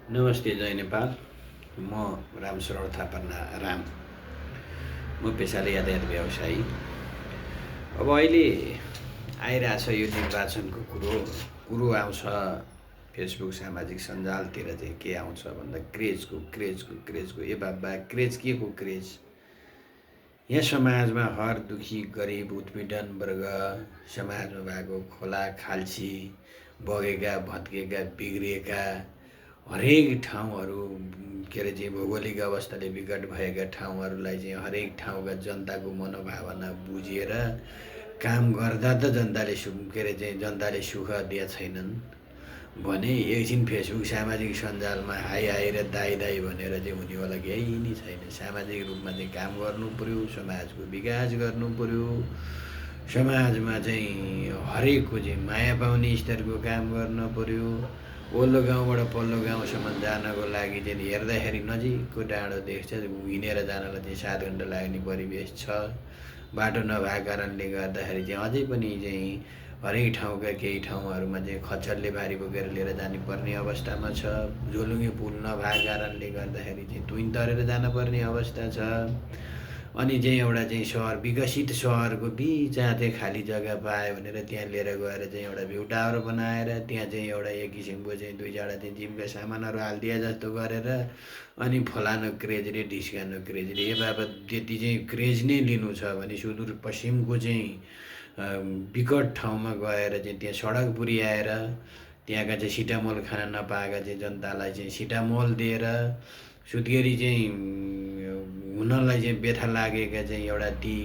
नमस्ते, जय नेपाल। म रामशरण थापा राम। म पेसाले यातायात व्यवसायी। अब अहिले आइरहेछ यो निर्वाचनको कुरो आउँछ फेसबुक सामाजिक सञ्जालतिर। चाहिँ के आउँछ भन्दा क्रेजको ए बाबा क्रेज के को क्रेज। यहाँ समाजमा हर दुखी गरिब उत्पीडन वर्ग, समाजमा भएको खोला खाल्ची, बगेका भत्केका बिग्रिएका हरेक ठाउँहरू चाहिँ भौगोलिक अवस्थाले विकट भएका ठाउँहरूलाई चाहिँ हरेक ठाउँका जनताको मनोभावना बुझेर काम गर्दा त जनताले सुख दिया छैनन् भने एकछिन फेसबुक सामाजिक सञ्जालमा हाई र दाई भनेर चाहिँ हुनेवाला केही नै छैन। सामाजिक रूपमा चाहिँ काम गर्नु पर्यो, समाजको विकास गर्नु पर्यो, समाजमा चाहिँ हरेकको चाहिँ माया पाउने स्तरको काम गर्न पर्यो। ओल्लो गाउँबाट पल्लो गाउँसम्म जानको लागि चाहिँ हेर्दाखेरि नजिकको डाँडो देख्छ, हिँडेर जानलाई चाहिँ 7 घन्टा लाग्ने परिवेश छ। बाटो नभएको कारणले गर्दाखेरि चाहिँ अझै पनि चाहिँ हरेक ठाउँका केही ठाउँहरूमा चाहिँ खच्चरले भारी बोकेर लिएर जानुपर्ने अवस्थामा छ। झोलुङ्गे पुल नभएको कारणले गर्दाखेरि चाहिँ तुइन तरेर जानुपर्ने अवस्था छ। अनि चाहिँ एउटा चाहिँ सहर, विकसित सहरको बिचमा चाहिँ खाली जग्गा पायो भनेर त्यहाँ लिएर गएर चाहिँ एउटा भ्यू टावर बनाएर त्यहाँ चाहिँ एउटा एक किसिमको चाहिँ 2-4 चाहिँ जिमका सामानहरू हालिदिए जस्तो गरेर अनि फलानु क्रेज रे ढिस्कानु क्रेज रे। ए बाबा त्यति चाहिँ क्रेज नै लिनु छ भने सुदूरपश्चिमको चाहिँ विकट ठाउँमा गएर चाहिँ त्यहाँ सडक पुर्याएर त्यहाँका चाहिँ सिटामोल खान नपाएका चाहिँ जनतालाई चाहिँ सिटामोल दिएर सुत्केरी चाहिँ हुनलाई चाहिँ व्यथा लागेका चाहिँ एउटा ती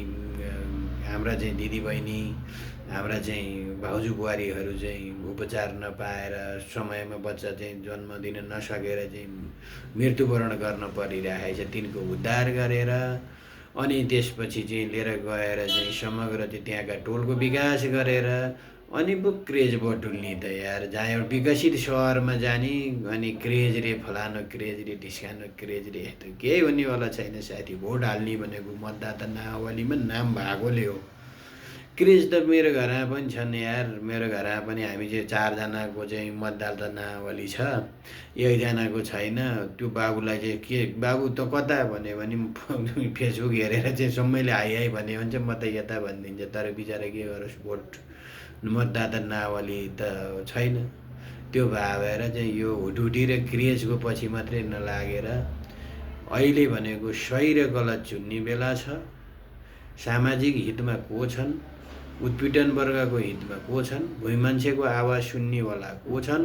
हाम्रा चाहिँ दिदीबहिनी, हाम्रा चाहिँ भाउजू बुहारीहरू चाहिँ उपचार नपाएर समयमा बच्चा चाहिँ जन्म दिन नसकेर चाहिँ मृत्युवरण गर्न परिरहेको छ। तिनको उद्धार गरेर अनि त्यसपछि चाहिँ लिएर गएर चाहिँ समग्र चाहिँ त्यहाँका टोलको विकास गरेर अनि पो क्रेज बटुल्ने त यार। जहाँ एउटा विकसित सहरमा जाने अनि क्रेज रे फलानु क्रेज रे ढिस्कानु क्रेज रे त केही हुनेवाला छैन साथी। भोट हाल्ने भनेको मतदाता नावलीमा नाम भएकोले हो। क्रेज त मेरो घरमा पनि छन् यार। मेरो घरमा पनि हामी चाहिँ 4 जनाको चाहिँ मतदाता नावली छ, 1 जनाको छैन। त्यो बाबुलाई चाहिँ के बाबु त कता भन्यो भने फेसबुक हेरेर चाहिँ सबैले हाई भन्यो भने चाहिँ म त यता भनिदिन्छ। तर बिचरा के गरोस्, भोट मतदाता नावली त छैन। त्यो भएर चाहिँ यो हुटुटी र क्रेजको पछि मात्रै नलागेर अहिले भनेको सही र गलत चुन्ने बेला छ। सामाजिक हितमा को छन्, उत्पीडन वर्गको हितमा को छन्, भुइँ मान्छेको आवाज सुन्नेवाला को छन्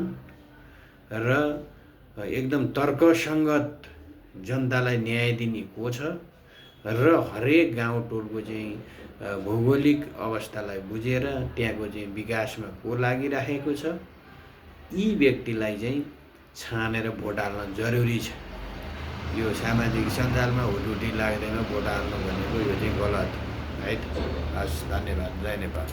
र एकदम तर्कसङ्गत जनतालाई न्याय दिने को छ र हरेक गाउँ टोलको चाहिँ भौगोलिक अवस्थालाई बुझेर त्यहाँको चाहिँ विकासमा को लागिरहेको छ, यी व्यक्तिलाई चाहिँ छानेर भोट हाल्न जरुरी छ। यो सामाजिक सञ्जालमा हुटुटी लाग्दैन भोट हाल्नु भनेको यो चाहिँ गलत है। हस्, धन्यवाद। जय नेपाल।